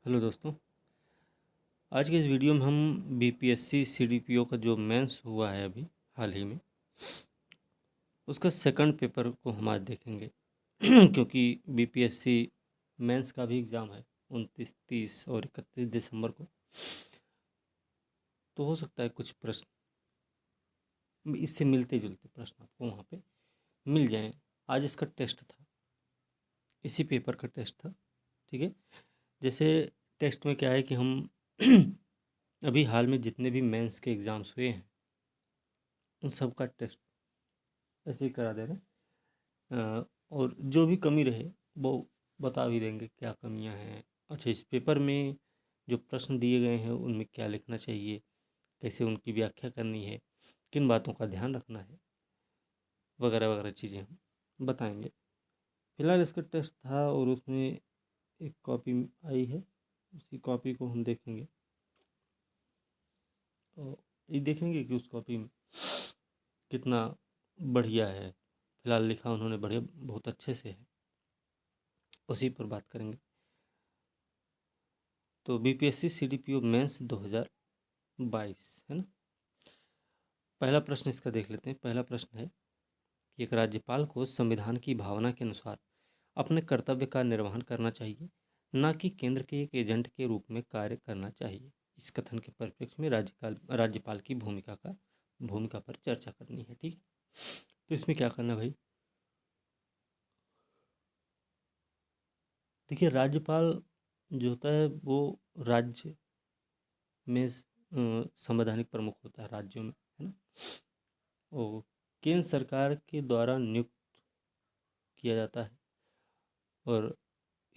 Hello दोस्तों। आज के इस वीडियो में हम बीपीएससी सीडीपीओ का जो मेंस हुआ है अभी हाल ही में उसका सेकंड पेपर को हम आज देखेंगे क्योंकि बीपीएससी मेंस का भी एग्ज़ाम है 29, 30 और 31 दिसंबर को। तो हो सकता है कुछ प्रश्न इससे मिलते जुलते प्रश्न आपको वहाँ पे मिल जाएं। आज इसका टेस्ट था, इसी पेपर का टेस्ट था। ठीक है। जैसे टेस्ट में क्या है कि हम अभी हाल में जितने भी मेंस के एग्ज़ाम्स हुए हैं उन सब का टेस्ट ऐसे ही करा दे रहे हैं। और जो भी कमी रहे वो बता भी देंगे क्या कमियां हैं। अच्छा, इस पेपर में जो प्रश्न दिए गए हैं उनमें क्या लिखना चाहिए, कैसे उनकी व्याख्या करनी है, किन बातों का ध्यान रखना है, वगैरह वगैरह चीज़ें हम बताएंगे। फिलहाल इसका टेस्ट था और उसमें एक कॉपी आई है, उसी कॉपी को हम देखेंगे और ये देखेंगे कि उस कॉपी में कितना बढ़िया है। फिलहाल लिखा उन्होंने बढ़िया, बहुत अच्छे से है, उसी पर बात करेंगे। तो बीपीएससी सीडीपीओ मेंस 2022 है ना। पहला प्रश्न इसका देख लेते हैं। पहला प्रश्न है कि एक राज्यपाल को संविधान की भावना के अनुसार अपने कर्तव्य का निर्वहन करना चाहिए, न कि केंद्र के एक एजेंट के रूप में कार्य करना चाहिए। इस कथन के परिप्रेक्ष्य में राज्यपाल की भूमिका पर चर्चा करनी है। ठीक है। तो इसमें क्या करना है भाई, देखिए राज्यपाल जो होता है वो राज्य में संवैधानिक प्रमुख होता है राज्यों में, है ना। और केंद्र सरकार के द्वारा नियुक्त किया जाता है और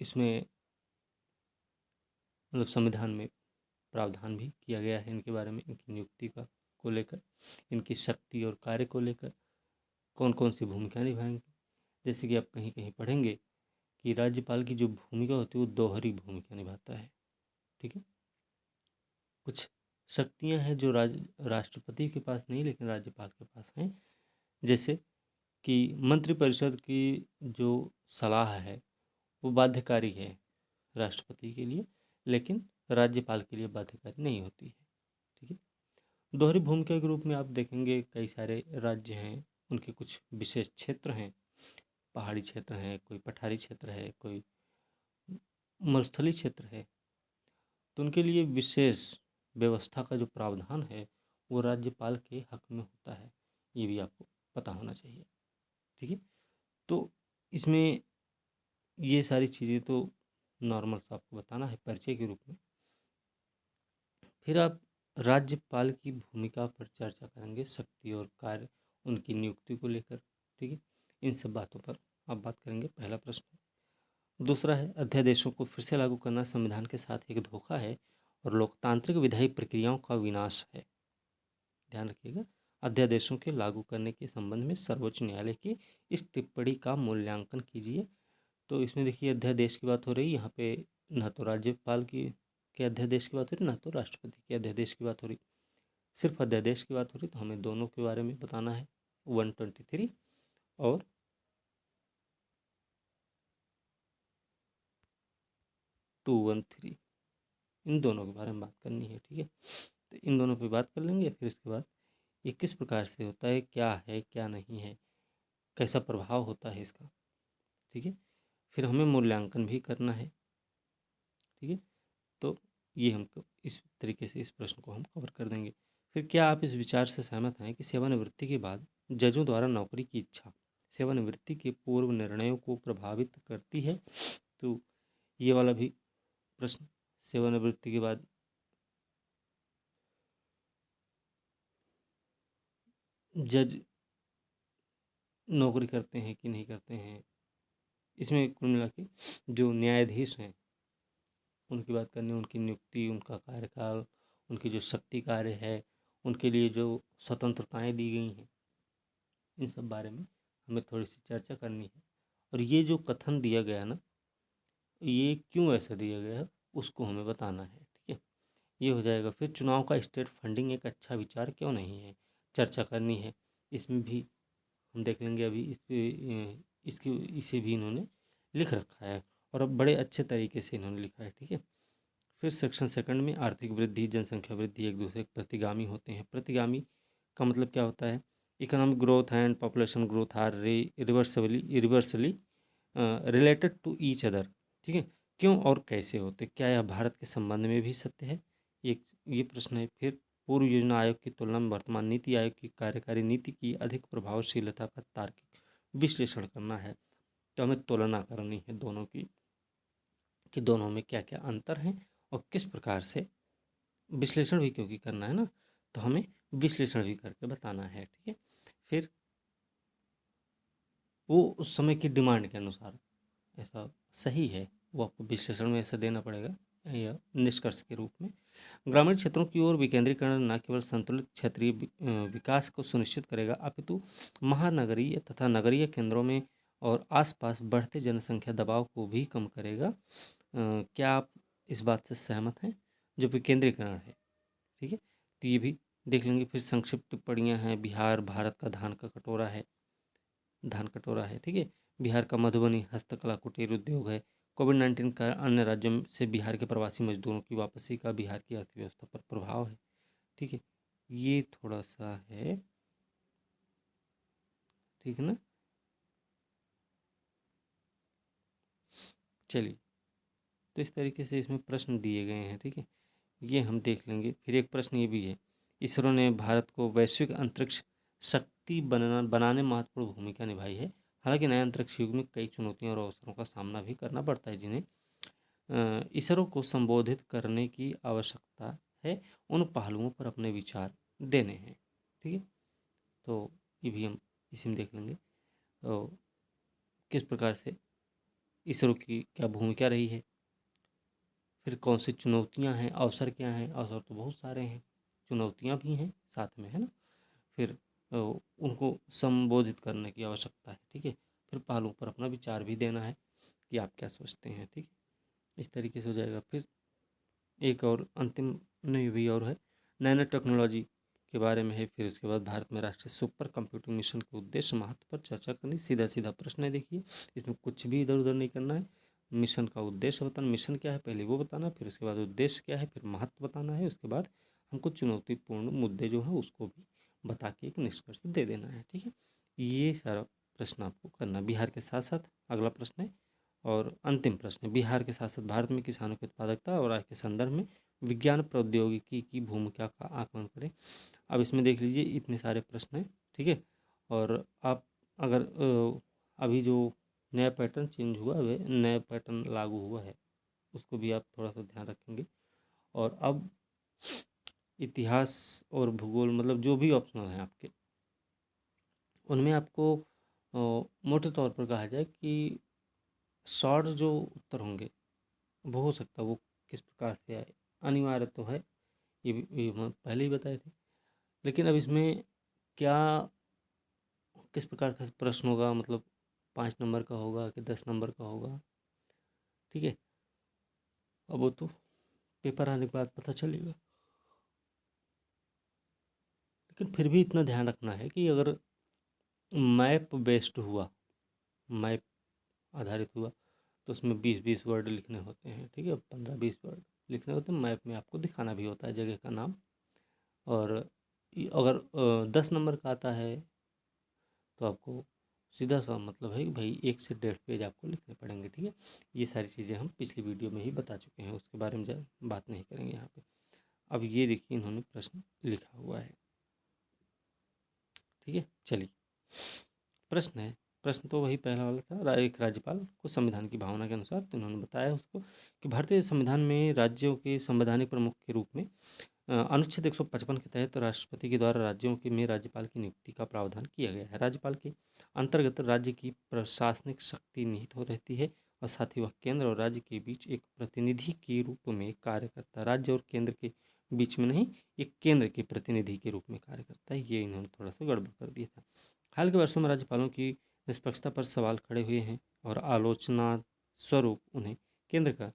इसमें मतलब संविधान में प्रावधान भी किया गया है इनके बारे में, इनकी नियुक्ति का को लेकर, इनकी शक्ति और कार्य को लेकर कौन कौन सी भूमिका निभाएंगे। जैसे कि आप कहीं कहीं पढ़ेंगे कि राज्यपाल की जो भूमिका होती है वो दोहरी भूमिका निभाता है। ठीक है। कुछ शक्तियां हैं जो राष्ट्रपति के पास नहीं लेकिन राज्यपाल के पास हैं। जैसे कि मंत्रिपरिषद की जो सलाह है वो बाध्यकारी है राष्ट्रपति के लिए, लेकिन राज्यपाल के लिए बाध्यकारी नहीं होती है। ठीक है। दोहरी भूमिका के रूप में आप देखेंगे कई सारे राज्य हैं, उनके कुछ विशेष क्षेत्र हैं, पहाड़ी क्षेत्र हैं, कोई पठारी क्षेत्र है, कोई मरुस्थलीय क्षेत्र है। तो उनके लिए विशेष व्यवस्था का जो प्रावधान है वो राज्यपाल के हक में होता है, ये भी आपको पता होना चाहिए। ठीक है। तो इसमें ये सारी चीज़ें तो नॉर्मल सा आपको बताना है परिचय के रूप में। फिर आप राज्यपाल की भूमिका पर चर्चा करेंगे, शक्ति और कार्य, उनकी नियुक्ति को लेकर। ठीक है। इन सब बातों पर आप बात करेंगे। पहला प्रश्न है। दूसरा है, अध्यादेशों को फिर से लागू करना संविधान के साथ एक धोखा है और लोकतांत्रिक विधायी प्रक्रियाओं का विनाश है। ध्यान रखिएगा, अध्यादेशों के लागू करने के संबंध में सर्वोच्च न्यायालय की इस टिप्पणी का मूल्यांकन कीजिए। तो इसमें देखिए अध्यादेश की बात हो रही है यहाँ पे, ना तो राज्यपाल की के अध्यादेश की बात हो रही, ना तो राष्ट्रपति के अध्यादेश की बात हो रही, सिर्फ अध्यादेश की बात हो रही। तो हमें दोनों के बारे में बताना है, 123 और 213, इन दोनों के बारे में बात करनी है। ठीक है। तो इन दोनों पे बात कर लेंगे। फिर इसके बाद ये किस प्रकार से होता है, क्या है क्या नहीं है, कैसा प्रभाव होता है इसका। ठीक है। फिर हमें मूल्यांकन भी करना है। ठीक है। तो ये हमको इस तरीके से इस प्रश्न को हम कवर कर देंगे। फिर क्या आप इस विचार से सहमत हैं कि सेवानिवृत्ति के बाद जजों द्वारा नौकरी की इच्छा सेवानिवृत्ति के पूर्व निर्णयों को प्रभावित करती है। तो ये वाला भी प्रश्न, सेवानिवृत्ति के बाद जज नौकरी करते हैं कि नहीं करते हैं, इसमें कुल मिला के जो न्यायाधीश हैं उनकी बात करनी, उनकी नियुक्ति, उनका कार्यकाल, उनकी जो शक्ति कार्य है, उनके लिए जो स्वतंत्रताएं दी गई हैं, इन सब बारे में हमें थोड़ी सी चर्चा करनी है। और ये जो कथन दिया गया ना, ये क्यों ऐसा दिया गया है उसको हमें बताना है। ठीक है। ये हो जाएगा। फिर चुनाव का स्टेट फंडिंग एक अच्छा विचार क्यों नहीं है, चर्चा करनी है। इसमें भी हम देख लेंगे। अभी इस पे इसे भी इन्होंने लिख रखा है और अब बड़े अच्छे तरीके से इन्होंने लिखा है। ठीक है। फिर सेक्शन सेकंड में आर्थिक वृद्धि, जनसंख्या वृद्धि एक दूसरे के प्रतिगामी होते हैं। प्रतिगामी का मतलब क्या होता है? Economic growth and population growth are reversely related to each other. ठीक है, क्यों और कैसे होते? क्या यह भारत के संबंध में भी सत्य है? एक ये प्रश्न है। फिर पूर्व योजना आयोग की तुलना में वर्तमान नीति आयोग की कार्यकारी नीति की अधिक प्रभावशीलता का तार्किक विश्लेषण करना है। तो हमें तुलना करनी है दोनों की, कि दोनों में क्या क्या अंतर हैं और किस प्रकार से विश्लेषण भी, क्योंकि करना है ना, तो हमें विश्लेषण भी करके बताना है। ठीक है, फिर वो उस समय की डिमांड के अनुसार ऐसा सही है, वो आपको विश्लेषण में ऐसा देना पड़ेगा या निष्कर्ष के रूप में। ग्रामीण क्षेत्रों की ओर विकेंद्रीकरण न केवल संतुलित क्षेत्रीय विकास को सुनिश्चित करेगा, अपितु महानगरीय तथा नगरीय केंद्रों में और आसपास बढ़ते जनसंख्या दबाव को भी कम करेगा। क्या आप इस बात से सहमत हैं? जो विकेंद्रीकरण है, ठीक है, तो ये भी देख लेंगे। फिर संक्षिप्त टिप्पणियाँ हैं। बिहार भारत का धान का कटोरा है, धान कटोरा है, ठीक है। बिहार का मधुबनी हस्तकला कुटीर उद्योग है। कोविड-19 का अन्य राज्यों से बिहार के प्रवासी मजदूरों की वापसी का बिहार की अर्थव्यवस्था पर प्रभाव है, ठीक है। ये थोड़ा सा है, ठीक है ना। चलिए, तो इस तरीके से इसमें प्रश्न दिए गए हैं, ठीक है, ये हम देख लेंगे। फिर एक प्रश्न ये भी है, इसरो ने भारत को वैश्विक अंतरिक्ष शक्ति बनाने में महत्वपूर्ण भूमिका निभाई है। हालांकि नए अंतरिक्ष युग में कई चुनौतियों और अवसरों का सामना भी करना पड़ता है, जिन्हें इसरो को संबोधित करने की आवश्यकता है। उन पहलुओं पर अपने विचार देने हैं, ठीक है। तो ये भी हम इसी में देख लेंगे, तो किस प्रकार से इसरो की क्या भूमिका रही है, फिर कौन सी चुनौतियां हैं, अवसर क्या हैं। अवसर तो बहुत सारे हैं, चुनौतियां भी हैं साथ में, है ना। फिर उनको संबोधित करने की आवश्यकता है, ठीक है। फिर पहलुओं पर अपना विचार भी देना है कि आप क्या सोचते हैं, ठीक है। इस तरीके से हो जाएगा। फिर एक और अंतिम नहीं भी और है, नैनो टेक्नोलॉजी के बारे में है। फिर उसके बाद भारत में राष्ट्रीय सुपर कंप्यूटिंग मिशन के उद्देश्य महत्व पर चर्चा करनी। सीधा सीधा प्रश्न है, देखिए, इसमें कुछ भी इधर उधर नहीं करना है। मिशन का उद्देश्य बताना, मिशन क्या है पहले वो बताना, फिर उसके बाद उद्देश्य क्या है, फिर महत्व बताना है। उसके बाद हमको चुनौतीपूर्ण मुद्दे जो हैं उसको भी बता के एक निष्कर्ष दे देना है, ठीक है। ये सारा प्रश्न आपको करना। बिहार के साथ साथ अगला प्रश्न है और अंतिम प्रश्न है, बिहार के साथ साथ भारत में किसानों की उत्पादकता और आय के संदर्भ में विज्ञान प्रौद्योगिकी की भूमिका का आकलन करें। अब इसमें देख लीजिए, इतने सारे प्रश्न हैं, ठीक है। और आप अगर अभी जो नया पैटर्न चेंज हुआ है, नया पैटर्न लागू हुआ है, उसको भी आप थोड़ा सा ध्यान रखेंगे। और अब इतिहास और भूगोल, मतलब जो भी ऑप्शनल हैं आपके, उनमें आपको मोटे तौर पर कहा जाए कि शॉर्ट जो उत्तर होंगे वो हो सकता है वो किस प्रकार से आए, अनिवार्य तो है, ये हम पहले ही बताए थे। लेकिन अब इसमें क्या किस प्रकार का प्रश्न होगा, मतलब 5 नंबर का होगा कि 10 नंबर का होगा, ठीक है, अब वो तो पेपर आने के बाद पता चलेगा। लेकिन फिर भी इतना ध्यान रखना है कि अगर मैप बेस्ड हुआ, मैप आधारित हुआ, तो उसमें 20-20 वर्ड लिखने होते हैं, ठीक है, 15-20 वर्ड लिखने होते हैं। मैप में आपको दिखाना भी होता है जगह का नाम। और अगर 10 नंबर का आता है तो आपको सीधा सा मतलब है कि भाई 1 से 1.5 पेज आपको लिखने पड़ेंगे, ठीक है। ये सारी चीज़ें हम पिछली वीडियो में ही बता चुके हैं, उसके बारे में बात नहीं करेंगे यहाँ पे। अब ये देखिए, इन्होंने प्रश्न लिखा हुआ है, ठीक है। चलिए, प्रश्न है, प्रश्न तो वही पहला वाला था, एक राज्यपाल को संविधान की भावना के अनुसार। तो इन्होंने बताया उसको कि भारतीय संविधान में राज्यों के संवैधानिक प्रमुख के रूप में अनुच्छेद 155 के तहत राष्ट्रपति के द्वारा राज्यों के में राज्यपाल की नियुक्ति का प्रावधान किया गया है। राज्यपाल के अंतर्गत राज्य की प्रशासनिक शक्ति निहित हो रहती है और साथ ही वह केंद्र और राज्य के बीच एक प्रतिनिधि के रूप में कार्य करता है। राज्य और केंद्र के बीच में नहीं, एक केंद्र के प्रतिनिधि के रूप में कार्य करता है। ये इन्होंने थोड़ा सा गड़बड़ कर दिया था। हाल के वर्षों में राज्यपालों की निष्पक्षता पर सवाल खड़े हुए हैं और आलोचना स्वरूप उन्हें केंद्र का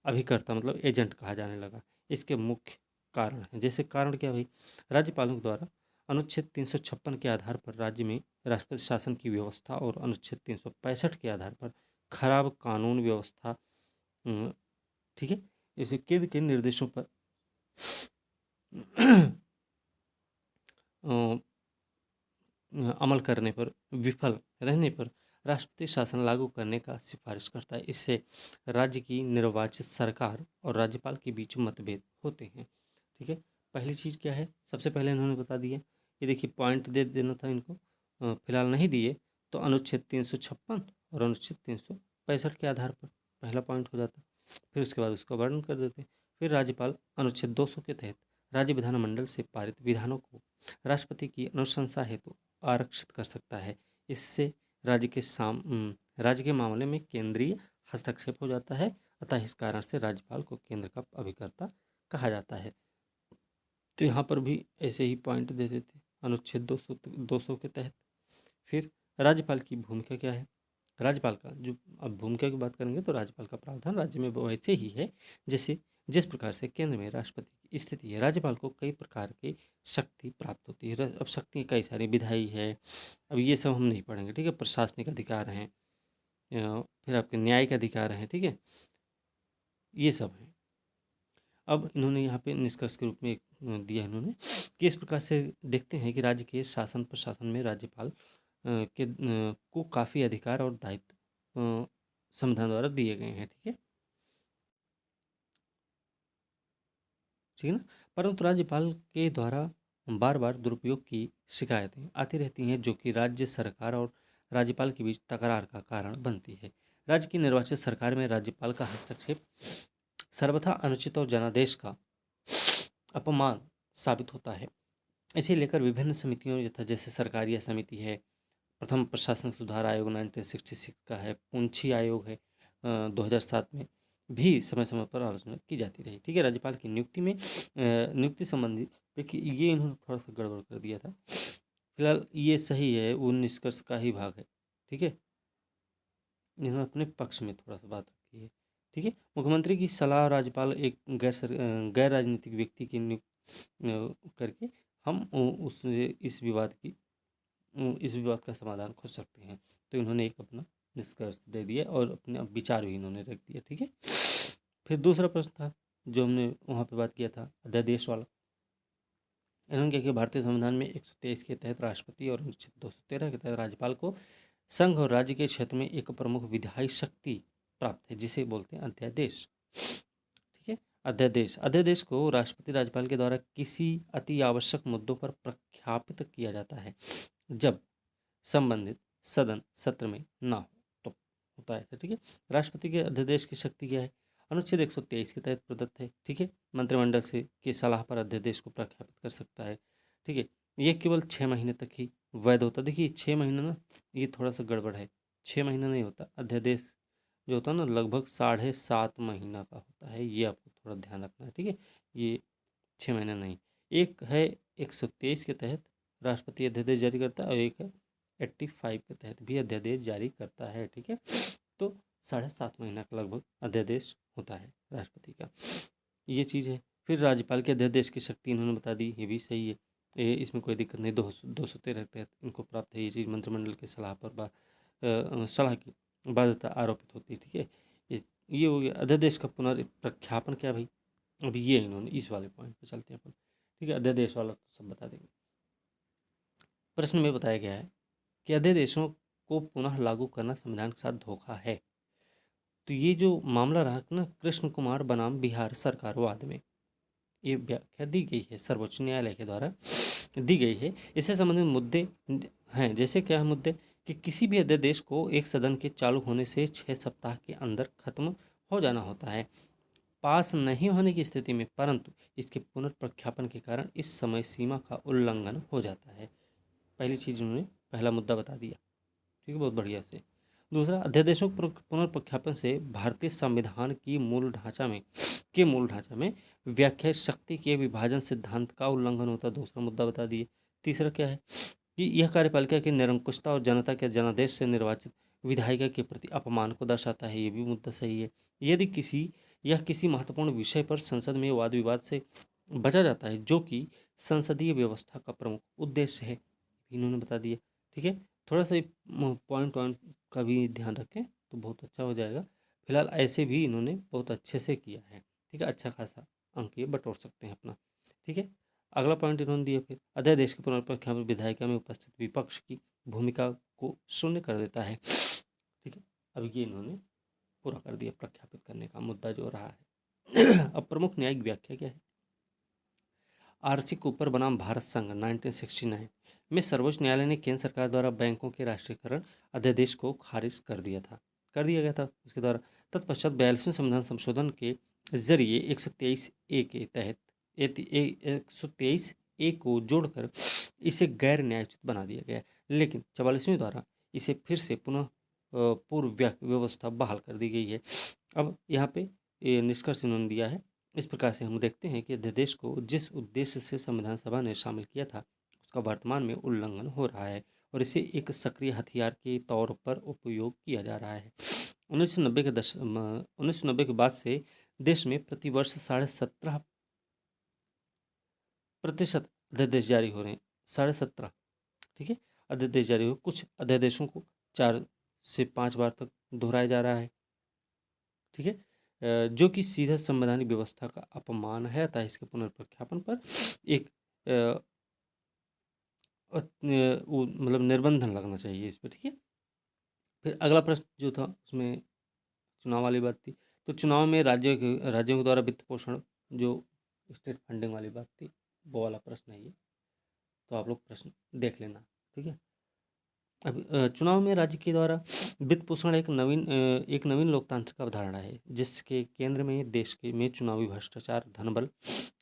अभिकर्ता मतलब एजेंट कहा जाने लगा। इसके मुख्य कारण हैं, जैसे कारण क्या भाई, राज्यपालों के द्वारा अनुच्छेद 356 के आधार पर राज्य में राष्ट्रपति शासन की व्यवस्था और अनुच्छेद 365 के आधार पर खराब कानून व्यवस्था, ठीक है, इसे केंद्र के निर्देशों पर अमल करने पर विफल रहने पर राष्ट्रपति शासन लागू करने का सिफारिश करता है। इससे राज्य की निर्वाचित सरकार और राज्यपाल के बीच मतभेद होते हैं। ठीक है, पहली चीज़ क्या है, सबसे पहले इन्होंने बता दिया, ये देखिए पॉइंट दे देना था इनको, फिलहाल नहीं दिए तो अनुच्छेद 356 और अनुच्छेद 365 के आधार पर पहला पॉइंट हो जाता। फिर उसके बाद उसका वर्णन कर देते। फिर राज्यपाल अनुच्छेद 200 के तहत राज्य विधानमंडल से पारित विधानों को राष्ट्रपति की अनुशंसा हेतु आरक्षित कर सकता है। इससे राज्य के मामले में केंद्रीय हस्तक्षेप हो जाता है, अतः इस कारण से राज्यपाल को केंद्र का अभिकर्ता कहा जाता है। तो यहाँ पर भी ऐसे ही पॉइंट दे देते अनुच्छेद 200 के तहत। फिर राज्यपाल की भूमिका क्या है, राज्यपाल का जो, अब भूमिका की बात करेंगे तो राज्यपाल का प्रावधान राज्य में वैसे ही है जैसे जिस प्रकार से केंद्र में राष्ट्रपति की स्थिति है। राज्यपाल को कई प्रकार की शक्ति प्राप्त होती है। अब शक्ति कई सारी, विधायी है, अब ये सब हम नहीं पढ़ेंगे, ठीक है। प्रशासनिक अधिकार हैं, फिर आपके न्यायिक अधिकार हैं, ठीक है, ये सब हैं। अब इन्होंने यहाँ पे निष्कर्ष के रूप में एक दिया इन्होंने कि इस प्रकार से देखते हैं कि राज्य के शासन प्रशासन में राज्यपाल को काफ़ी अधिकार और दायित्व संविधान द्वारा दिए गए हैं। ठीक है, ठीक है ना। परंतु राज्यपाल के द्वारा बार बार दुरुपयोग की शिकायतें आती रहती हैं, जो कि राज्य सरकार और राज्यपाल के बीच तकरार का कारण बनती है। राज्य की निर्वाचित सरकार में राज्यपाल का हस्तक्षेप सर्वथा अनुचित और जनादेश का अपमान साबित होता है। इसे लेकर विभिन्न समितियों यथा जैसे सरकारिया समिति है, प्रथम प्रशासनिक सुधार आयोग 1966 का है, पूंछी आयोग है 2007 में, भी समय समय पर आलोचना की जाती रही। ठीक है, राज्यपाल की नियुक्ति संबंधी देखिए ये इन्होंने थोड़ा सा गड़बड़ कर दिया था। फिलहाल ये सही है, वो निष्कर्ष का ही भाग है। ठीक है, इन्होंने अपने पक्ष में थोड़ा सा बात रखी है। ठीक है, मुख्यमंत्री की सलाह राज्यपाल एक गैर राजनीतिक व्यक्ति की नियुक्त करके हम इस विवाद का समाधान खोज सकते हैं। तो इन्होंने एक अपना निष्कर्ष दे दिया और अपने विचार भी इन्होंने रख दिया। ठीक है, फिर दूसरा प्रश्न था जो हमने वहाँ पे बात किया था अध्यादेश वाला। इन्होंने क्या किया, भारतीय संविधान में 123 के तहत राष्ट्रपति और अनुच्छेद 213 के तहत राज्यपाल को संघ और राज्य के क्षेत्र में एक प्रमुख विधायी शक्ति प्राप्त है, जिसे बोलते हैं अध्यादेश। ठीक है, अध्यादेश को राष्ट्रपति राज्यपाल के द्वारा किसी अति आवश्यक मुद्दों पर प्रख्यापित किया जाता है जब संबंधित सदन सत्र में ना हो तो होता है ऐसा। ठीक है, राष्ट्रपति के अध्यादेश की शक्ति क्या है, अनुच्छेद 123 के तहत प्रदत्त है। ठीक है, मंत्रिमंडल से की सलाह पर अध्यादेश को प्रख्यापित कर सकता है। ठीक है, ये केवल 6 महीने तक ही वैध होता है। देखिए 6 महीना ना, ये थोड़ा सा गड़बड़ है, 6 महीना नहीं होता। अध्यादेश जो होता है ना लगभग 7.5 महीना का होता है, ये आपको थोड़ा ध्यान रखना है। ठीक है, ये 6 महीना नहीं, एक है 123 के तहत राष्ट्रपति अध्यादेश जारी करता है और एक है 85 के तहत भी अध्यादेश जारी करता है। ठीक है, तो 7.5 महीना का लगभग अध्यादेश होता है राष्ट्रपति का, ये चीज़ है। फिर राज्यपाल के अध्यादेश की शक्ति इन्होंने बता दी, ये भी सही है, इसमें कोई दिक्कत नहीं। 213 के तहत इनको प्राप्त है, ये चीज़ मंत्रिमंडल की सलाह पर सलाह की बाध्यता आरोपित होती है। ठीक है, ये हो गया अध्यादेश का पुनर्प्रख्यापन। क्या भाई, अभी ये इन्होंने इस वाले पॉइंट पे चलते हैं अपन। ठीक है, अध्यादेश वाला तो सब बता देंगे। प्रश्न में बताया गया है कि अध्यादेशों को पुनः लागू करना संविधान के साथ धोखा है। तो ये जो मामला रहा ना कृष्ण कुमार बनाम बिहार सरकार वाद में, ये व्याख्या दी गई है, सर्वोच्च न्यायालय के द्वारा दी गई है। इससे संबंधित मुद्दे हैं, जैसे क्या है मुद्दे, कि किसी भी अध्यादेश को एक सदन के चालू होने से 6 सप्ताह के अंदर खत्म हो जाना होता है पास नहीं होने की स्थिति में, परंतु इसके पुनर्प्रख्यापन के कारण इस समय सीमा का उल्लंघन हो जाता है। पहली चीज़ उन्होंने पहला मुद्दा बता दिया। ठीक है, बहुत बढ़िया से। दूसरा, अध्यादेशों के पुनर्प्रख्यापन से भारतीय संविधान की मूल ढांचा में व्याख्या शक्ति के विभाजन सिद्धांत का उल्लंघन होता है। दूसरा मुद्दा बता दिए। तीसरा क्या है कि यह कार्यपालिका की निरंकुशता और जनता के जनादेश से निर्वाचित विधायिका के प्रति अपमान को दर्शाता है, ये भी मुद्दा सही है। यदि किसी महत्वपूर्ण विषय पर संसद में वाद विवाद से बचा जाता है, जो कि संसदीय व्यवस्था का प्रमुख उद्देश्य है, इन्होंने बता दिया। ठीक है, थोड़ा सा पॉइंट का भी ध्यान रखें तो बहुत अच्छा हो जाएगा। फिलहाल ऐसे भी इन्होंने बहुत अच्छे से किया है। ठीक है, अच्छा खासा अंक ये बटोर सकते हैं अपना। ठीक है, अगला पॉइंट इन्होंने दिया फिर, अध्यादेश के पुनर्प्रख्यापन में विधायिका में उपस्थित विपक्ष की भूमिका को शून्य कर देता है। ठीक है, अब ये इन्होंने पूरा कर दिया प्रख्यापित करने का मुद्दा जो रहा है। अब प्रमुख न्यायिक व्याख्या क्या है? आरसी कूपर बनाम भारत संघ 1969 में सर्वोच्च न्यायालय ने केंद्र सरकार द्वारा बैंकों के राष्ट्रीयकरण अध्यादेश को खारिज कर दिया गया था उसके द्वारा। तत्पश्चात 42वें संविधान संशोधन के जरिए 123 ए के तहत 123 ए को जोड़कर इसे गैर न्यायोचित बना दिया गया, लेकिन 44वें द्वारा इसे फिर से पुनः पूर्व व्यवस्था बहाल कर दी गई है। अब यहाँ पे ये निष्कर्ष इन्होंने दिया है। इस प्रकार से हम देखते हैं कि अध्यादेश को जिस उद्देश्य से संविधान सभा ने शामिल किया था उसका वर्तमान में उल्लंघन हो रहा है और इसे एक सक्रिय हथियार के तौर पर उपयोग किया जा रहा है। 1990 के बाद से देश में प्रतिवर्ष 17.5% अध्यादेश जारी हो रहे हैं। 17.5, ठीक है, अध्यादेश जारी हो, कुछ अध्यादेशों को 4 से 5 बार तक दोहराया जा रहा है। ठीक है, जो कि सीधा संवैधानिक व्यवस्था का अपमान है, अतः इसके पुनर्प्रख्यापन पर एक मतलब निर्बंधन लगना चाहिए इस पर। ठीक है, फिर अगला प्रश्न जो था उसमें चुनाव वाली बात थी, तो चुनाव में राज्यों के द्वारा वित्त पोषण, जो स्टेट फंडिंग वाली बात थी, वो वाला प्रश्न है ये, तो आप लोग प्रश्न देख लेना। ठीक है, अब चुनाव में राज्य के द्वारा वित्त पोषण एक नवीन लोकतांत्रिक अवधारणा है जिसके केंद्र में देश के में चुनावी भ्रष्टाचार, धनबल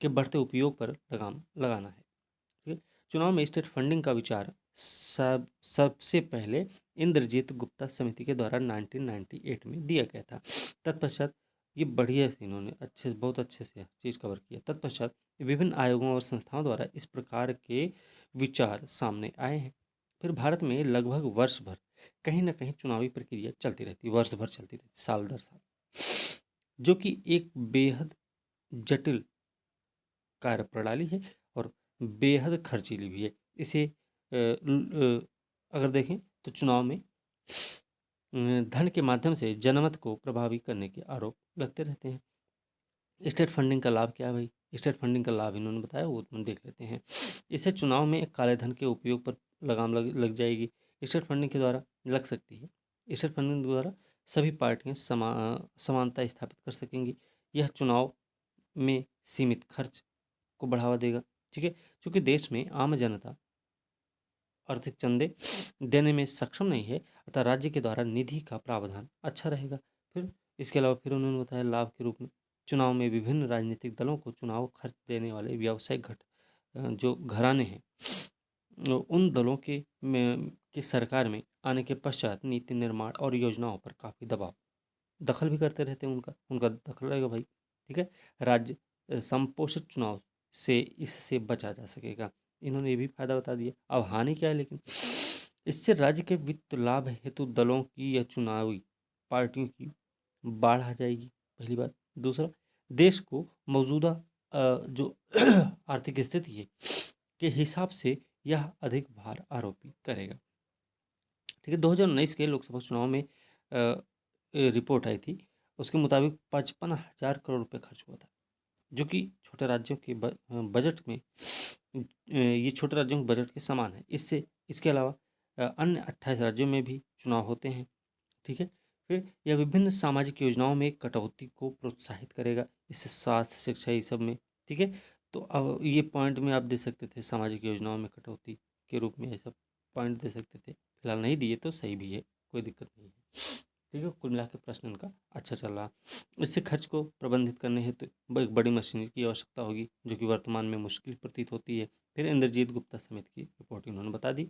के बढ़ते उपयोग पर लगाम लगाना है। ठीक है, चुनाव में स्टेट फंडिंग का विचार सबसे पहले इंद्रजीत गुप्ता समिति के द्वारा 1998 में दिया गया था। तत्पश्चात ये बढ़िया से इन्होंने बहुत अच्छे से चीज़ कवर किया। तत्पश्चात विभिन्न आयोगों और संस्थाओं द्वारा इस प्रकार के विचार सामने आए हैं। फिर भारत में लगभग वर्ष भर कहीं ना कहीं चुनावी प्रक्रिया चलती रहती, वर्ष भर चलती रहती, साल दर साल, जो कि एक बेहद जटिल कार्य प्रणाली है और बेहद खर्चीली भी है। इसे अगर देखें तो चुनाव में धन के माध्यम से जनमत को प्रभावी करने के आरोप लगते रहते हैं। स्टेट फंडिंग का लाभ क्या है भाई? स्टेट फंडिंग का लाभ इन्होंने बताया, वो हम देख लेते हैं। इससे चुनाव में काले धन के उपयोग पर लगाम लग जाएगी। स्टेट फंडिंग के द्वारा लग सकती है। स्टेट फंडिंग के द्वारा सभी पार्टियां समानता स्थापित कर सकेंगी। यह चुनाव में सीमित खर्च को बढ़ावा देगा। ठीक है, क्योंकि देश में आम जनता आर्थिक चंदे देने में सक्षम नहीं है, अतः राज्य के द्वारा निधि का प्रावधान अच्छा रहेगा। फिर इसके अलावा फिर उन्होंने बताया लाभ के रूप में चुनाव में विभिन्न राजनीतिक दलों को चुनाव खर्च देने वाले व्यावसायिक जो घराने हैं, उन दलों की सरकार में आने के पश्चात नीति निर्माण और योजनाओं पर काफ़ी दखल भी करते रहते हैं। उनका उनका दखल रहेगा भाई। ठीक है, राज्य संपोषित चुनाव से इससे बचा जा सकेगा। इन्होंने ये भी फायदा बता दिया। अब हानि क्या है? लेकिन इससे राज्य के वित्त लाभ हेतु दलों की या चुनावी पार्टियों की बाढ़ आ जाएगी, पहली बात। दूसरा, देश को मौजूदा जो आर्थिक स्थिति है के हिसाब से यह अधिक भार आरोपित करेगा। ठीक है, 2019 के लोकसभा चुनाव में रिपोर्ट आई थी, उसके मुताबिक 55,000 करोड़ रुपए खर्च हुआ था, जो कि छोटे राज्यों के बजट में ये छोटे राज्यों के बजट के समान है। इसके अलावा अन्य 28 राज्यों में भी चुनाव होते हैं। ठीक है, फिर यह विभिन्न सामाजिक योजनाओं में कटौती को प्रोत्साहित करेगा, इससे स्वास्थ्य, शिक्षा, ये सब में। ठीक है, तो अब ये पॉइंट में आप दे सकते थे, सामाजिक योजनाओं में कटौती के रूप में ये सब पॉइंट दे सकते थे। फिलहाल नहीं दिए तो सही भी है, कोई दिक्कत नहीं है। ठीक है, कुल मिला के प्रश्न इनका अच्छा चल रहा। इससे खर्च को प्रबंधित करने हेतु एक बड़ी मशीनरी की आवश्यकता होगी, जो कि वर्तमान में मुश्किल प्रतीत होती है। फिर इंद्रजीत गुप्ता समिति की रिपोर्ट इन्होंने बता दी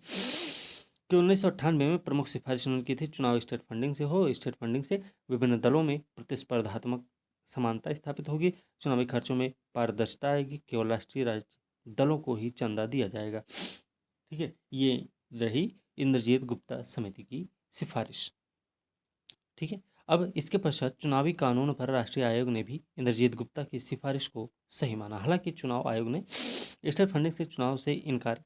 कि 1998 में प्रमुख सिफारिश उन्होंने की थी, चुनाव स्टेट फंडिंग से हो। स्टेट फंडिंग से विभिन्न दलों में प्रतिस्पर्धात्मक समानता स्थापित होगी, चुनावी खर्चों में पारदर्शिता आएगी, केवल राष्ट्रीय राज्य दलों को ही चंदा दिया जाएगा। ठीक है, ये रही इंद्रजीत गुप्ता समिति की सिफारिश। ठीक है, अब इसके पश्चात चुनावी कानून पर राष्ट्रीय आयोग ने भी इंद्रजीत गुप्ता की सिफारिश को सही माना। हालांकि चुनाव आयोग ने स्टेट फंडिंग से चुनाव से इनकार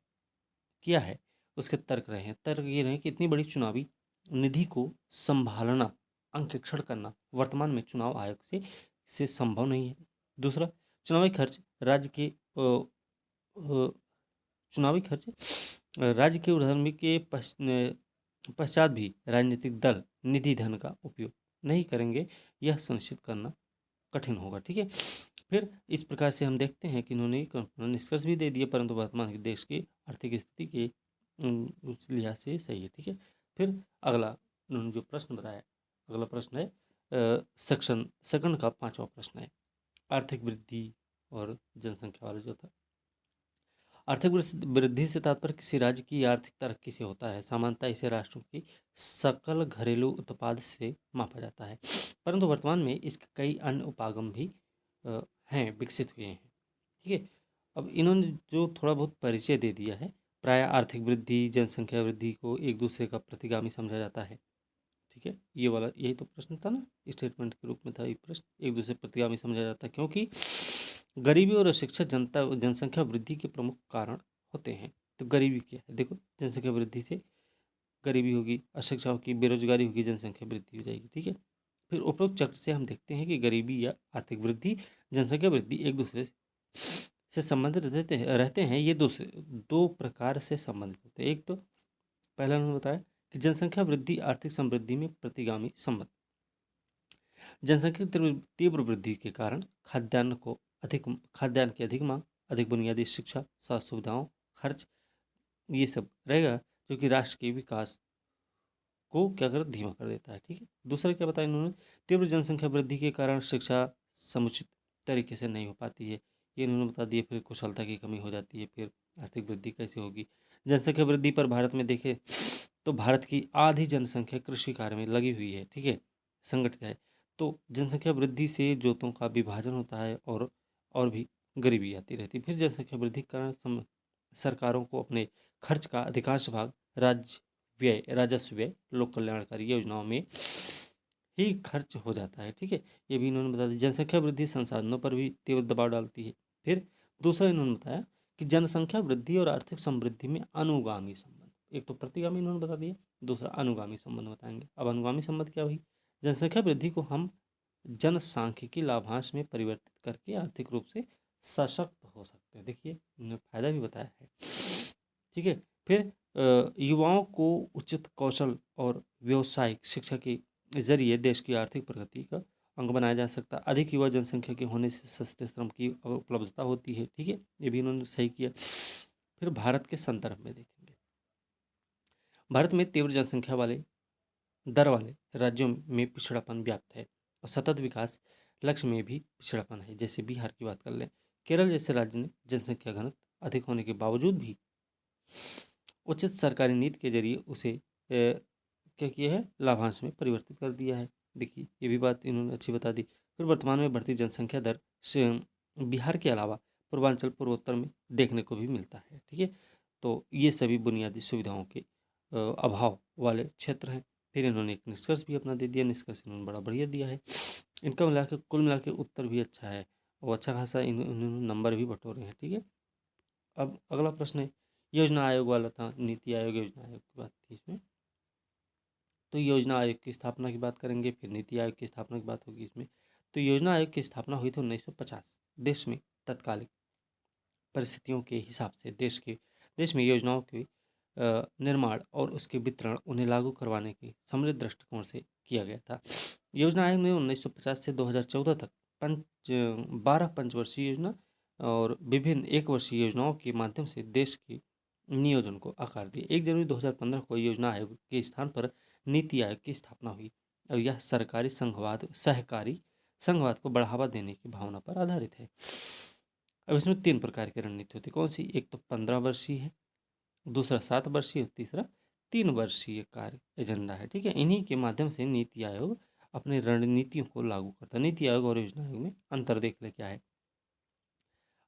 किया है। उसके तर्क रहे हैं, तर्क ये रहे कि इतनी बड़ी चुनावी निधि को संभालना, अंकेक्षण करना वर्तमान में चुनाव आयोग से संभव नहीं है। दूसरा, चुनावी खर्च राज्य के चुनावी खर्च राज्य के उद्यमी के पश्चात भी राजनीतिक दल निधि धन का उपयोग नहीं करेंगे, यह सुनिश्चित करना कठिन होगा। ठीक है, फिर इस प्रकार से हम देखते हैं कि इन्होंने निष्कर्ष भी दे दिए, परंतु वर्तमान देश की आर्थिक स्थिति के उस लिहाज से सही है। ठीक है, फिर अगला उन्होंने जो प्रश्न बताया, अगला प्रश्न है सेक्शन सेकंड का 5वां प्रश्न है, आर्थिक वृद्धि और जनसंख्या वाला जो था। आर्थिक वृद्धि से तात्पर्य किसी राज्य की आर्थिक तरक्की से होता है। सामान्यतः इसे राष्ट्रों की सकल घरेलू उत्पाद से मापा जाता है, परंतु वर्तमान में इसके कई अन्य उपागम भी हैं, विकसित हुए हैं। ठीक है, अब इन्होंने जो थोड़ा बहुत परिचय दे दिया है, प्राय आर्थिक वृद्धि जनसंख्या वृद्धि को एक दूसरे का प्रतिगामी समझा जाता है। ठीक है, ये वाला यही तो प्रश्न था ना, स्टेटमेंट के रूप में था ये प्रश्न, एक दूसरे प्रतिगामी समझा जाता है क्योंकि गरीबी और अशिक्षा जनसंख्या वृद्धि के प्रमुख कारण होते हैं। तो गरीबी क्या है, देखो जनसंख्या वृद्धि से गरीबी होगी, अशिक्षा होगी, बेरोजगारी होगी, जनसंख्या वृद्धि हो जाएगी। ठीक है, फिर उपरोक्त चक्र से हम देखते हैं कि गरीबी या आर्थिक वृद्धि, जनसंख्या वृद्धि एक दूसरे से संबंधित रहते हैं। ये दो प्रकार से संबंधित होते हैं। एक तो पहला उन्होंने बताया कि जनसंख्या वृद्धि आर्थिक समृद्धि में प्रतिगामी संबंध। जनसंख्या की तीव्र वृद्धि के कारण खाद्यान्न की अधिक मांग, अधिक बुनियादी शिक्षा, स्वास्थ्य सुविधाओं, खर्च, ये सब रहेगा जो कि राष्ट्र के विकास को क्या कर धीमा कर देता है। ठीक है, दूसरा क्या बताया इन्होंने, तीव्र जनसंख्या वृद्धि के कारण शिक्षा समुचित तरीके से नहीं हो पाती है, ये इन्होंने बता दिया। फिर कुशलता की कमी हो जाती है। फिर आर्थिक वृद्धि कैसे होगी, जनसंख्या वृद्धि पर भारत में देखें तो भारत की आधी जनसंख्या कृषि कार्य में लगी हुई है। ठीक है, संगठित है। तो जनसंख्या वृद्धि से जोतों का विभाजन होता है और भी गरीबी आती रहती है। फिर जनसंख्या वृद्धि के कारण सरकारों को अपने खर्च का अधिकांश भाग राजस्व व्यय लोक कल्याणकारी योजनाओं में ही खर्च हो जाता है। ठीक है, ये भी इन्होंने बता दिया। जनसंख्या वृद्धि संसाधनों पर भी तीव्र दबाव डालती है। फिर दूसरा इन्होंने बताया कि जनसंख्या वृद्धि और आर्थिक समृद्धि में अनुगामी संबंध, एक तो प्रतिगामी इन्होंने बता दिया, दूसरा अनुगामी संबंध बताएंगे। अब अनुगामी संबंध क्या हुई, जनसंख्या वृद्धि को हम जनसांख्यिकी लाभांश में परिवर्तित करके आर्थिक रूप से सशक्त हो सकते हैं। देखिए इन्होंने फायदा भी बताया है। ठीक है, फिर युवाओं को उचित कौशल और व्यावसायिक शिक्षा के जरिए देश की आर्थिक प्रगति का अंग बनाया जा सकता है। अधिक युवा जनसंख्या के होने से सस्ते श्रम की उपलब्धता होती है। ठीक है, ये भी उन्होंने सही किया। फिर भारत के संदर्भ में देखेंगे, भारत में तीव्र जनसंख्या वाले दर वाले राज्यों में पिछड़ापन व्याप्त है और सतत विकास लक्ष्य में भी पिछड़ापन है। जैसे बिहार की बात कर लें, केरल जैसे राज्य ने जनसंख्या घनत्व अधिक होने के बावजूद भी उचित सरकारी नीति के जरिए उसे क्या किया है, लाभांश में परिवर्तित कर दिया है। देखिए ये भी बात इन्होंने अच्छी बता दी। फिर वर्तमान में बढ़ती जनसंख्या दर से बिहार के अलावा पूर्वांचल पूर्वोत्तर में देखने को भी मिलता है। ठीक है, तो ये सभी बुनियादी सुविधाओं के अभाव वाले क्षेत्र हैं। फिर इन्होंने एक निष्कर्ष भी अपना दे दिया, निष्कर्ष इन्होंने बड़ा बढ़िया दिया है। इनका मिला के कुल मिला के उत्तर भी अच्छा है और अच्छा खासा इन्होंने नंबर भी बटोरे हैं। ठीक है, अब अगला प्रश्न है, योजना आयोग वाला था, नीति आयोग योजना आयोग की बात थी इसमें। तो योजना आयोग की स्थापना की बात करेंगे, फिर नीति आयोग की स्थापना की बात होगी इसमें। तो योजना आयोग की स्थापना हुई थी 1950। देश में तत्कालिक परिस्थितियों के हिसाब से देश में योजनाओं के निर्माण और उसके वितरण, उन्हें लागू करवाने के समृद्ध दृष्टिकोण से किया गया था। योजना आयोग ने 1950 से 2014 तक 12 पंचवर्षीय योजना और विभिन्न एक वर्षीय योजनाओं के माध्यम से देश के नियोजन को आकार दिया। 1 जनवरी 2015 को योजना आयोग के स्थान पर नीति आयोग की स्थापना हुई और यह सहकारी संघवाद को बढ़ावा देने की भावना पर आधारित है। अब इसमें 3 प्रकार की रणनीति होती है। कौन सी, एक तो 15 वर्षीय है, दूसरा 7 वर्षीय, तीसरा 3 वर्षीय कार्य एजेंडा है। ठीक है, इन्हीं के माध्यम से नीति आयोग अपनी रणनीतियों को लागू करता है। नीति आयोग और योजना आयोग में अंतर देख ले क्या है।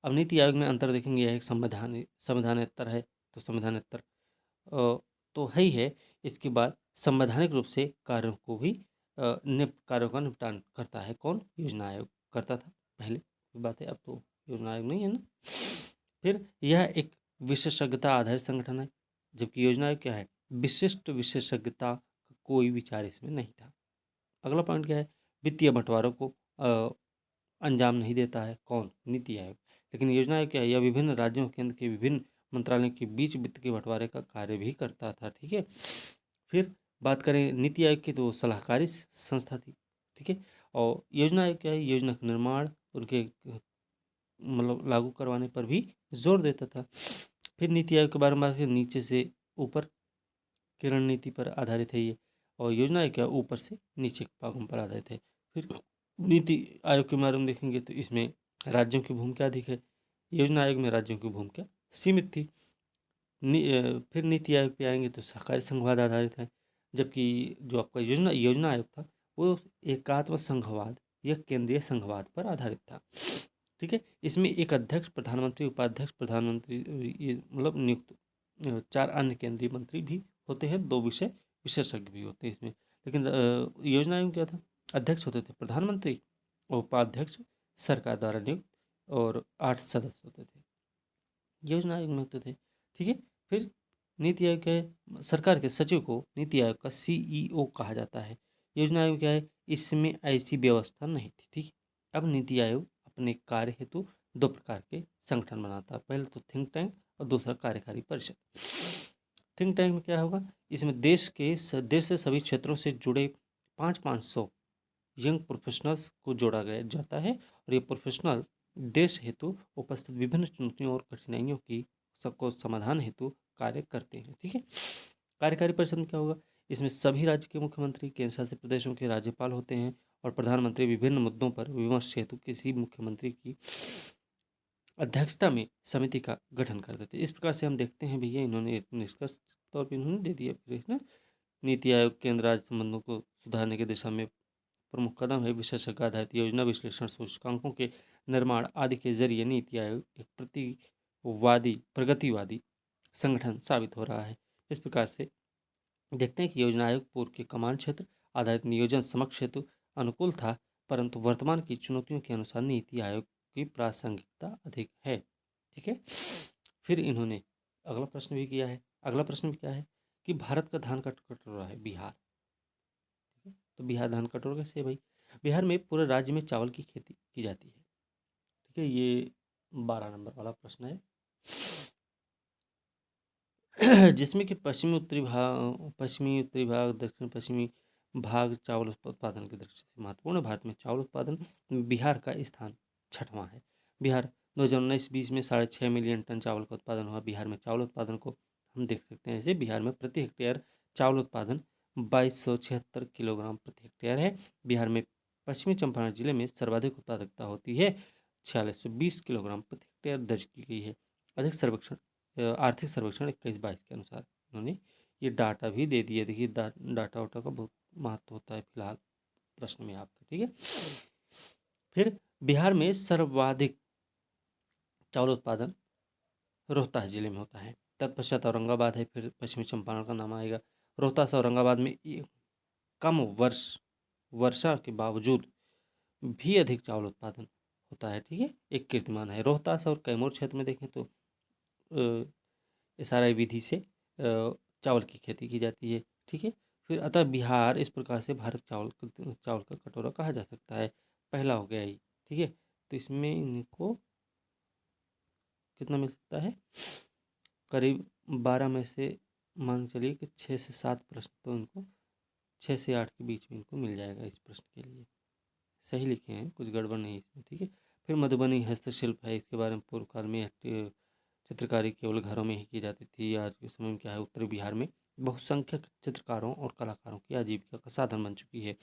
अब नीति आयोग में अंतर देखेंगे, यह एक संवैधानेतर है, तो संवैधानेतर तो है ही है। इसके बाद संवैधानिक रूप से कार्यों कार्यों का निपटान करता है। कौन, योजना आयोग करता था पहले की बात है, अब तो योजना आयोग नहीं है ना। फिर यह एक विशेषज्ञता आधारित संगठन है, जबकि योजना आयोग क्या है, विशिष्ट विशेषज्ञता का कोई विचार इसमें नहीं था। अगला पॉइंट क्या है, वित्तीय बंटवारों को अंजाम नहीं देता है। कौन? नीति आयोग। लेकिन योजना आयोग क्या है? यह विभिन्न राज्यों केंद्र के विभिन्न मंत्रालयों के बीच वित्त के बंटवारे का कार्य भी करता था। ठीक है। फिर बात करें नीति आयोग की, तो सलाहकारी संस्था थी। ठीक है। और योजना आयोग क्या है? योजना का निर्माण, उनके मतलब लागू करवाने पर भी जोर देता था। फिर नीति आयोग के बारे में बात करें, नीचे से ऊपर की रणनीति पर आधारित है ये, और योजना आयोग क्या? ऊपर से नीचे के भागों पर आधारित है। फिर नीति आयोग के बारे में देखेंगे तो इसमें राज्यों की भूमिका अधिक है। योजना आयोग में राज्यों की भूमिका सीमित थी। फिर नीति आयोग पे आएंगे तो सहकारी संघवाद आधारित है, जबकि जो आपका योजना आयोग था वो एकात्म संघवाद या केंद्रीय संघवाद पर आधारित था। ठीक है। इसमें एक अध्यक्ष, प्रधानमंत्री, उपाध्यक्ष, प्रधानमंत्री, ये मतलब नियुक्त 4 अन्य केंद्रीय मंत्री भी होते हैं, 2 विषय विशेषज्ञ भी होते हैं इसमें। लेकिन योजना आयोग क्या था? अध्यक्ष होते थे प्रधानमंत्री, और उपाध्यक्ष सरकार द्वारा नियुक्त, और 8 सदस्य होते थे योजना आयोग में होते थे। ठीक है। फिर नीति आयोग क्या है? सरकार के सचिव को नीति आयोग का CEO कहा जाता है। योजना आयोग क्या है? इसमें ऐसी व्यवस्था नहीं थी। ठीक है। अब नीति आयोग अपने कार्य हेतु 2 प्रकार के संगठन बनाता है। पहले तो थिंक टैंक और दूसरा कार्यकारी परिषद। थिंक टैंक में क्या होगा? इसमें देश से सभी क्षेत्रों से जुड़े 500 यंग प्रोफेशनल्स को जोड़ा गया जाता है, और ये प्रोफेशनल देश हेतु उपस्थित विभिन्न चुनौतियों और कठिनाइयों की सबको समाधान हेतु कार्य करते हैं। ठीक है। कार्यकारी परिषद में क्या होगा? इसमें सभी राज्य के मुख्यमंत्री, केंद्र शासित प्रदेशों के राज्यपाल होते हैं, और प्रधानमंत्री विभिन्न मुद्दों पर विमर्श हेतु किसी मुख्यमंत्री की अध्यक्षता में समिति का गठन कर देते हैं। इस प्रकार से हम देखते हैं भैया, इन्होंने निष्कर्ष तौर पर इन्होंने दे दिया फिर ना, नीति आयोग केंद्र राज्य संबंधों को सुधारने की दिशा में प्रमुख कदम है। विशेषज्ञ आधारित योजना विश्लेषण, सूचकांकों के निर्माण आदि के जरिए नीति आयोग एक प्रगतिवादी संगठन साबित हो रहा है। इस प्रकार से देखते हैं कि योजना आयोग पूर्व के कमान क्षेत्र आधारित नियोजन समक्ष हेतु अनुकूल था, परंतु वर्तमान की चुनौतियों के अनुसार नीति आयोग की प्रासंगिकता अधिक है। ठीक है। फिर इन्होंने अगला प्रश्न भी किया है। अगला प्रश्न भी क्या है कि भारत का धान का कटोरा है बिहार। ठीक है। तो बिहार धान कटोरा कैसे है भाई? बिहार में पूरे राज्य में चावल की खेती की जाती है। ठीक है। ये 12 नंबर वाला प्रश्न है। जिसमें कि पश्चिमी उत्तरी भाग, दक्षिण पश्चिमी भाग चावल उत्पादन की दृष्टि से महत्वपूर्ण है। भारत में चावल उत्पादन में बिहार का स्थान 6वां है। बिहार 2019-20 में 6.5 मिलियन टन चावल का उत्पादन हुआ। बिहार में चावल उत्पादन को हम देख सकते हैं ऐसे, बिहार में प्रति हेक्टेयर चावल उत्पादन 2276 किलोग्राम प्रति हेक्टेयर है। बिहार में पश्चिमी चंपारण जिले में सर्वाधिक उत्पादकता होती है, 4620 किलोग्राम प्रति हेक्टेयर दर्ज की गई है। अधिक सर्वेक्षण आर्थिक सर्वेक्षण 21-22 के अनुसार उन्होंने ये डाटा भी दे दिए। देखिए डाटा वाटा का बहुत महत्व होता है फिलहाल प्रश्न में आपके। ठीक है। फिर बिहार में सर्वाधिक चावल उत्पादन रोहतास जिले में होता है, तत्पश्चात औरंगाबाद है, फिर पश्चिमी चंपारण का नाम आएगा। रोहतास औरंगाबाद में कम वर्षा के बावजूद भी अधिक चावल उत्पादन होता है। ठीक है। एक कीर्तिमान है। रोहतास और कैमूर क्षेत्र में देखें तो SRI विधि से चावल की खेती की जाती है। ठीक है। फिर अतः बिहार इस प्रकार से भारत चावल का कटोरा कहा जा सकता है। पहला हो गया ही। ठीक है। तो इसमें इनको कितना मिल सकता है? करीब 12 में से मान चलिए कि 6 से 7 प्रश्न तो इनको 6 से 8 के बीच में इनको मिल जाएगा इस प्रश्न के लिए। सही लिखे हैं, कुछ गड़बड़ नहीं इसमें। ठीक है। फिर मधुबनी हस्तशिल्प है। इसके बारे में पूर्व काल में चित्रकारी केवल घरों में ही की जाती थी। आज के समय में क्या है, उत्तरी बिहार में बहुसंख्यक चित्रकारों और कलाकारों की आजीविका का साधन बन चुकी है।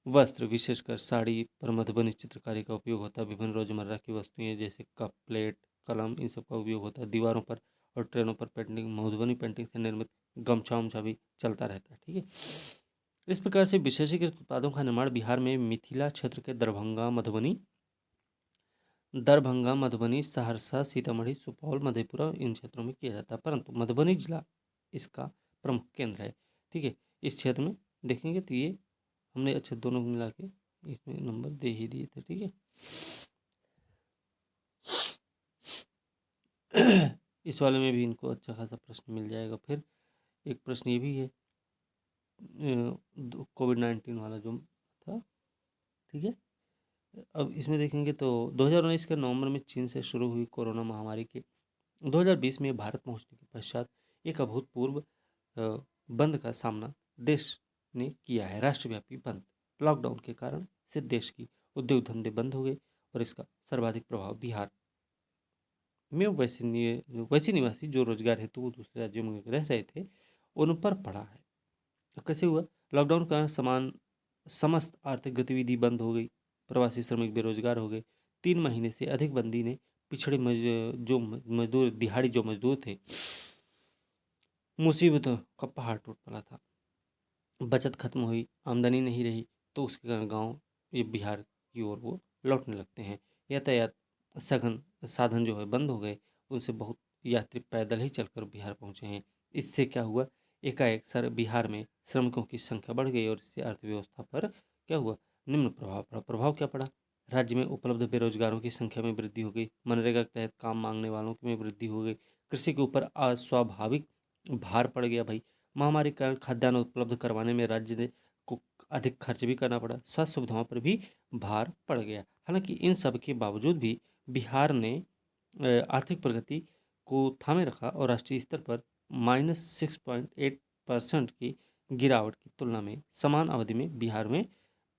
वस्त्र, विशेषकर साड़ी पर मधुबनी चित्रकारी का उपयोग होता है। विभिन्न रोजमर्रा की वस्तुएं जैसे कप, प्लेट, कलम, इन सब का उपयोग होता है। दीवारों पर और ट्रेनों पर पेंटिंग, मधुबनी पेंटिंग से निर्मित गमछा उमछा भी चलता रहता है। ठीक है। इस प्रकार से विशेषीकृत उत्पादों का निर्माण बिहार में मिथिला क्षेत्र के दरभंगा, मधुबनी, सहरसा, सीतामढ़ी, सुपौल, मधेपुरा इन क्षेत्रों में किया जाता है, परंतु मधुबनी जिला इसका प्रमुख केंद्र है। ठीक है। इस क्षेत्र में देखेंगे तो ये हमने अच्छा दोनों को मिला के इसमें नंबर दे ही दिए थे। ठीक है। इस वाले में भी इनको अच्छा खासा प्रश्न मिल जाएगा। फिर एक प्रश्न ये भी है कोविड-19 वाला जो था। ठीक है। अब इसमें देखेंगे तो 2019 के नवंबर में चीन से शुरू हुई कोरोना महामारी के 2020 में भारत पहुंचने के पश्चात एक अभूतपूर्व बंद का सामना देश ने किया है। राष्ट्रव्यापी बंद लॉकडाउन के कारण से देश की उद्योग धंधे बंद हो गए और इसका सर्वाधिक प्रभाव बिहार में वैसे निवासी जो रोजगार हेतु वो दूसरे राज्यों में रह रहे थे उन पर पड़ा है। तो कैसे हुआ? लॉकडाउन का समान समस्त आर्थिक गतिविधि बंद हो गई, प्रवासी श्रमिक बेरोजगार हो गए। 3 महीने से अधिक बंदी ने पिछड़े जो मजदूर दिहाड़ी जो मजदूर थे मुसीबतों का पहाड़ टूट पड़ा था। बचत खत्म हुई, आमदनी नहीं रही, तो उसके कारण गांव ये बिहार की ओर वो लौटने लगते हैं। यातायात सघन साधन जो है बंद हो गए, उनसे बहुत यात्री पैदल ही चलकर बिहार पहुंचे हैं। इससे क्या हुआ? एकाएक सर बिहार में श्रमिकों की संख्या बढ़ गई और इससे अर्थव्यवस्था पर क्या हुआ? निम्न प्रभाव पड़ा। प्रभाव क्या पड़ा? राज्य में उपलब्ध बेरोजगारों की संख्या में वृद्धि हो गई, मनरेगा के तहत काम मांगने वालों में वृद्धि हो गई, कृषि के ऊपर अस्वाभाविक भार पड़ गया भाई। महामारी के कारण खाद्यान्न उपलब्ध करवाने में राज्य ने को अधिक खर्च भी करना पड़ा, स्वास्थ्य सुविधाओं पर भी भार पड़ गया। हालांकि इन सब के बावजूद भी बिहार ने आर्थिक प्रगति को थामे रखा और राष्ट्रीय स्तर पर -6.8% की गिरावट की तुलना में समान अवधि में बिहार में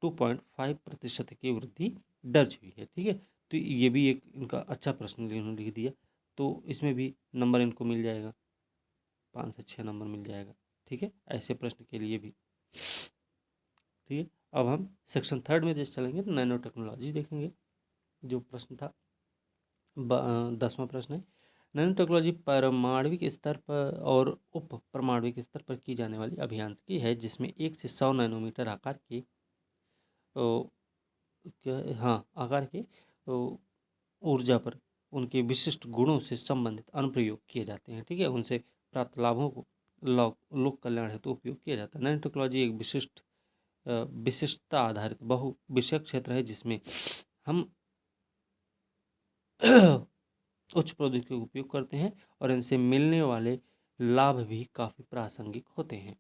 2.5% की वृद्धि दर्ज हुई है। ठीक है, तो ये भी एक इनका अच्छा प्रश्न इन्होंने लिख दिया, तो इसमें भी नंबर इनको मिल जाएगा, 5 से 6 नंबर मिल जाएगा। ठीक है, ऐसे प्रश्न के लिए भी। ठीक है, अब हम सेक्शन 3 में जैसे चलेंगे तो नैनो टेक्नोलॉजी देखेंगे। जो प्रश्न था 10वां प्रश्न है, नैनो टेक्नोलॉजी परमाणविक स्तर पर और उप परमाणविक स्तर पर की जाने वाली अभियांत्रिकी है जिसमें 1 से 100 नैनोमीटर आकार के क्या हाँ आकार के ऊर्जा पर उनके विशिष्ट गुणों से संबंधित अनुप्रयोग किए जाते हैं। ठीक है, उनसे प्राप्त लाभों को लोक कल्याण हेतु उपयोग किया जाता है। नैनो टेक्नोलॉजी एक विशिष्टता आधारित बहु विषयक क्षेत्र है जिसमें हम उच्च प्रौद्योगिकी का उपयोग करते हैं और इनसे मिलने वाले लाभ भी काफ़ी प्रासंगिक होते हैं।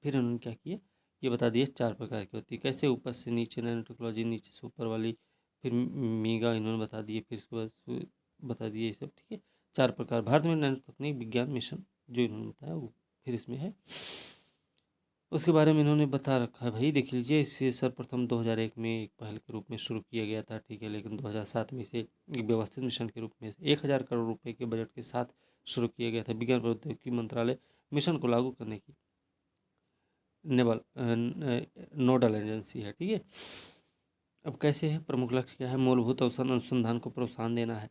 फिर उन्होंने क्या किया, ये बता दिए 4 प्रकार की होती है। कैसे? ऊपर से नीचे नैनो टेक्नोलॉजी, नीचे से ऊपर वाली, फिर मीगा इन्होंने बता दिए, फिर इसके बाद बता दिए ये सब। ठीक है, 4 प्रकार। भारत में नैनो तकनीक विज्ञान मिशन जो इन्होंने बताया वो फिर इसमें है, उसके बारे में इन्होंने बता रखा है। भाई देख लीजिए, इसे सर्वप्रथम 2001 में एक पहल के रूप में शुरू किया गया था। ठीक है, लेकिन 2007 में इसे एक व्यवस्थित मिशन के रूप में 1000 करोड़ रुपए के बजट के साथ शुरू किया गया था। विज्ञान प्रौद्योगिकी मंत्रालय मिशन को लागू करने की नेवल नोडल एजेंसी है। ठीक है, अब कैसे है? प्रमुख लक्ष्य क्या है? मूलभूत अवसर अनुसंधान को प्रोत्साहन देना है।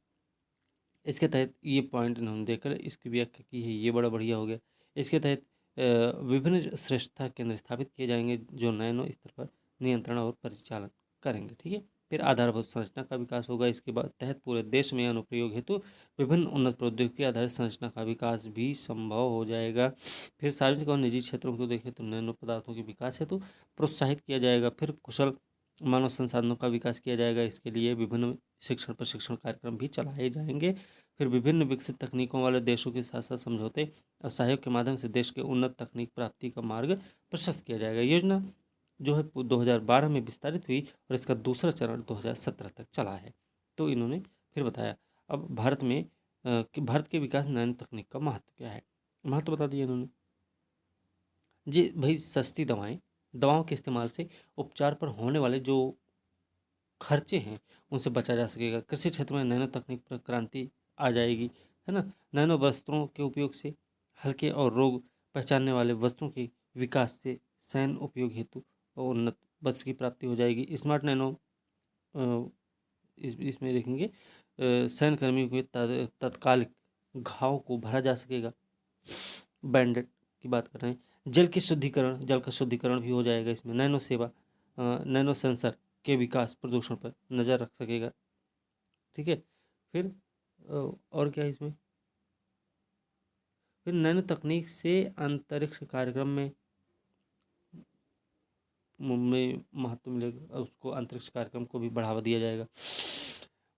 इसके तहत ये पॉइंट इन्होंने देकर इसकी व्याख्या की है, ये बड़ा बढ़िया हो गया। इसके तहत विभिन्न श्रेष्ठता केंद्र स्थापित किए जाएंगे जो नैनो स्तर पर नियंत्रण और परिचालन करेंगे। ठीक है, फिर आधारभूत संरचना का विकास होगा। इसके बाद तहत पूरे देश में अनुप्रयोग हेतु विभिन्न उन्नत प्रौद्योगिकी आधारित संरचना का विकास भी संभव हो जाएगा। फिर सार्वजनिक और निजी क्षेत्रों को देखें तो नैनो पदार्थों के विकास हेतु प्रोत्साहित किया जाएगा। फिर कुशल मानव संसाधनों का विकास किया जाएगा। इसके लिए विभिन्न शिक्षण प्रशिक्षण कार्यक्रम भी चलाए जाएंगे। फिर विभिन्न विकसित तकनीकों वाले देशों के साथ साथ समझौते और सहयोग के माध्यम से देश के उन्नत तकनीक प्राप्ति का मार्ग प्रशस्त किया जाएगा। योजना जो है 2012 में विस्तारित हुई और इसका दूसरा चरण 2017 तक चला है। तो इन्होंने फिर बताया। अब भारत में कि भारत के विकास में नैनो तकनीक का महत्व क्या है, महत्व बता दिया इन्होंने जी। भाई सस्ती दवाओं के इस्तेमाल से उपचार पर होने वाले जो खर्चे हैं उनसे बचा जा सकेगा। कृषि क्षेत्र में नैनो तकनीक पर क्रांति आ जाएगी, है ना। नैनो वस्त्रों के उपयोग से हल्के और रोग पहचानने वाले वस्त्रों के विकास से सैन्य उपयोग हेतु उन्नत वस्त्र की प्राप्ति हो जाएगी। स्मार्ट नैनो इसमें देखेंगे सैन्य कर्मियों के तत्कालिक घाव को भरा जा सकेगा। बैंडेड की बात कर रहे हैं। जल का शुद्धिकरण भी हो जाएगा इसमें। नैनो सेवा नैनो सेंसर के विकास प्रदूषण पर नज़र रख सकेगा। ठीक है, फिर और क्या है इसमें? फिर नैनो तकनीक से अंतरिक्ष कार्यक्रम में महत्व मिलेगा, उसको अंतरिक्ष कार्यक्रम को भी बढ़ावा दिया जाएगा।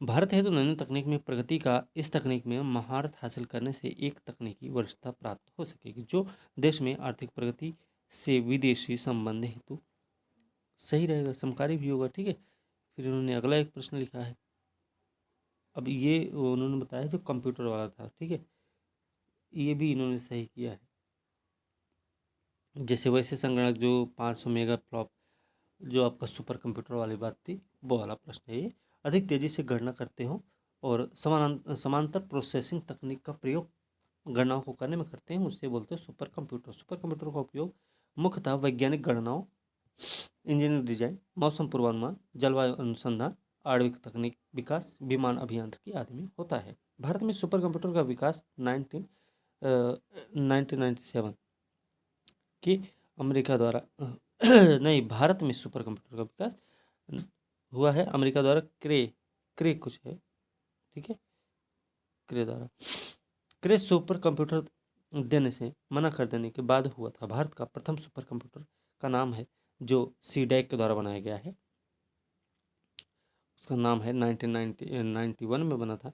भारत है तो नैनो तकनीक में प्रगति का इस तकनीक में महारत हासिल करने से एक तकनीकी वरिष्ठता प्राप्त हो सकेगी जो देश में आर्थिक प्रगति से विदेशी संबंध हेतु सही रहेगा, समकारी भी होगा। ठीक है, फिर इन्होंने अगला एक प्रश्न लिखा है। अब ये उन्होंने बताया जो कंप्यूटर वाला था, ठीक है, ये भी इन्होंने सही किया है। जैसे वैसे संगणक जो 500 मेगा फ्लॉप, जो आपका सुपर कंप्यूटर वाली बात थी, वो वाला प्रश्न है ये। अधिक तेजी से गणना करते हो और समांतर प्रोसेसिंग तकनीक का प्रयोग गणनाओं को करने में करते हैं, उससे बोलते हैं सुपर कंप्यूटर। सुपर कंप्यूटर का उपयोग मुख्यतः वैज्ञानिक गणनाओं, इंजीनियरिंग डिजाइन, मौसम पूर्वानुमान, जलवायु अनुसंधान, आणविक तकनीक विकास, विमान अभियांत्रिकी आदि में होता है। भारत में सुपर कंप्यूटर का विकास 1997 कि अमेरिका द्वारा नहीं, भारत में सुपर कंप्यूटर का विकास हुआ है अमेरिका द्वारा, क्रे कुछ है, ठीक है, क्रे द्वारा। क्रे सुपर कंप्यूटर देने से मना कर देने के बाद हुआ था। भारत का प्रथम सुपर कंप्यूटर का नाम है जो सीडैक के द्वारा बनाया गया है, उसका नाम है 1991 में बना था,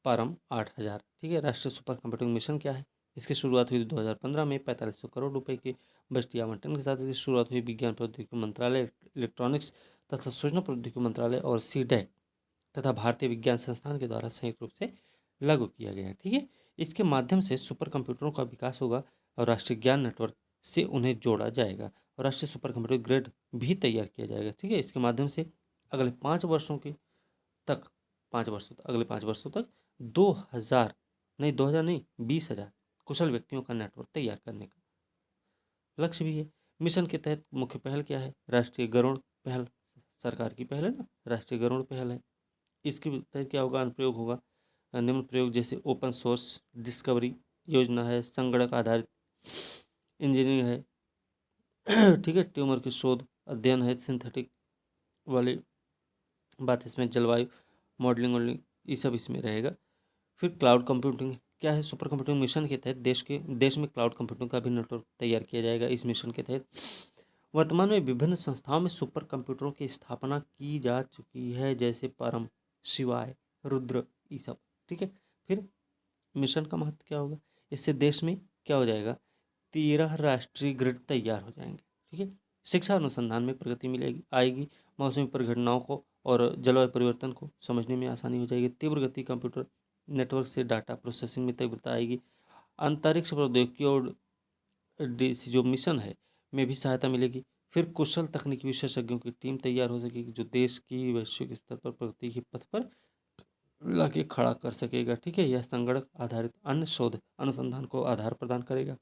परम 8000, ठीक है। राष्ट्रीय सुपर कंप्यूटिंग मिशन क्या है? इसकी शुरुआत हुई 2015 में 4500 करोड़ रुपए के बजटीय आवंटन के साथ। इसकी शुरुआत हुई विज्ञान प्रौद्योगिकी मंत्रालय, इलेक्ट्रॉनिक्स तथा सूचना प्रौद्योगिकी मंत्रालय और सीडैक तथा भारतीय विज्ञान संस्थान के द्वारा संयुक्त रूप से लागू किया गया है, ठीक है। इसके माध्यम से सुपर कंप्यूटरों का विकास होगा और राष्ट्रीय ज्ञान नेटवर्क से उन्हें जोड़ा जाएगा और राष्ट्रीय सुपर कंप्यूटर ग्रेड भी तैयार किया जाएगा, ठीक है। इसके माध्यम से अगले 5 वर्षों के तक 5 वर्षों तक अगले 5 वर्षों तक 2000 नहीं 20,000 कुशल व्यक्तियों का नेटवर्क तैयार करने का लक्ष्य भी है। मिशन के तहत मुख्य पहल क्या है? राष्ट्रीय गरुड़ पहल, सरकार की पहल है ना, राष्ट्रीय गरुड़ पहल है। इसके तहत क्या होगा? अनुप्रयोग होगा, निम्न प्रयोग जैसे ओपन सोर्स डिस्कवरी योजना है, संगणक आधारित इंजीनियरिंग है, ठीक है, ट्यूमर की शोध अध्ययन है, सिंथेटिक वाली बात इसमें, जलवायु मॉडलिंग वॉडलिंग, ये सब इसमें रहेगा। फिर क्लाउड कंप्यूटिंग क्या है? सुपर कंप्यूटिंग मिशन के तहत देश में क्लाउड कंप्यूटिंग का भी नेटवर्क तैयार किया जाएगा। इस मिशन के तहत वर्तमान में विभिन्न संस्थाओं में सुपर कंप्यूटरों की स्थापना की जा चुकी है, जैसे परम, शिवाय, रुद्र, ये सब, ठीक है। फिर मिशन का महत्व क्या होगा? इससे देश में क्या हो जाएगा? 13 राष्ट्रीय ग्रिड तैयार हो जाएंगे, ठीक है। शिक्षा अनुसंधान में प्रगति मिलेगी, आएगी, मौसमी परिघटनाओं को और जलवायु परिवर्तन को समझने में आसानी हो जाएगी। तीव्र गति कंप्यूटर नेटवर्क से डाटा प्रोसेसिंग में तीव्रता आएगी। अंतरिक्ष प्रौद्योगिकी और जो मिशन है में भी सहायता मिलेगी। फिर कुशल तकनीकी विशेषज्ञों की टीम तैयार हो सकेगी जो देश की वैश्विक स्तर पर प्रगति के पथ पर लाके खड़ा कर सकेगा, ठीक है। यह संगणक आधारित अन्य शोध अनुसंधान को आधार प्रदान करेगा।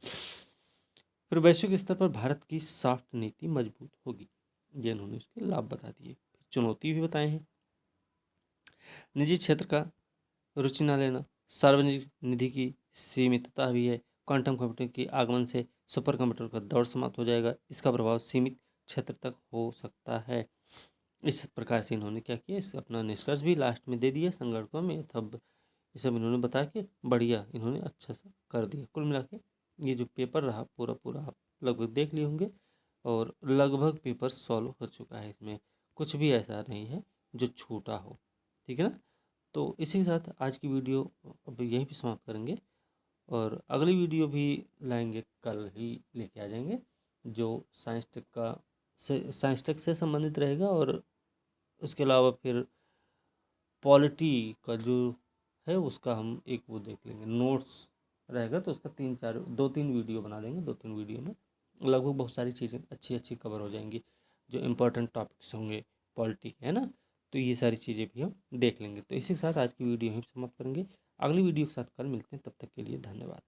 फिर वैश्विक स्तर पर भारत की सॉफ्ट नीति मजबूत होगी। ये इन्होंने उसके लाभ बता दिए, चुनौती भी बताए हैं। निजी क्षेत्र का रुचि न लेना, सार्वजनिक निधि की सीमितता भी है। क्वांटम कंप्यूटिंग के आगमन से सुपर कंप्यूटर का दौर समाप्त हो जाएगा, इसका प्रभाव सीमित क्षेत्र तक हो सकता है। इस प्रकार से इन्होंने क्या किया, इस अपना निष्कर्ष भी लास्ट में दे दिया संगणकों में। तब ये सब इन्होंने बता के बढ़िया इन्होंने अच्छा सा कर दिया। कुल मिला के ये जो पेपर रहा पूरा पूरा आप लगभग देख लिए होंगे और लगभग पेपर सॉल्व हो चुका है। इसमें कुछ भी ऐसा नहीं है जो छूटा हो, ठीक है ना। तो इसी के साथ आज की वीडियो अब यहीं पे समाप्त करेंगे और अगली वीडियो भी लाएंगे, कल ही लेके आ जाएंगे, जो साइंस टेक से संबंधित रहेगा। और उसके अलावा फिर पॉलिटी का जो है उसका हम एक वो देख लेंगे, नोट्स रहेगा, तो उसका 2-3 वीडियो बना देंगे। 2-3 वीडियो में लगभग बहुत सारी चीज़ें अच्छी अच्छी कवर हो जाएंगी, जो इम्पोर्टेंट टॉपिक्स होंगे पॉलिटी, है ना। तो ये सारी चीज़ें भी हम देख लेंगे। तो इसी के साथ आज की वीडियो हम समाप्त करेंगे। अगली वीडियो के साथ कल मिलते हैं, तब तक के लिए धन्यवाद।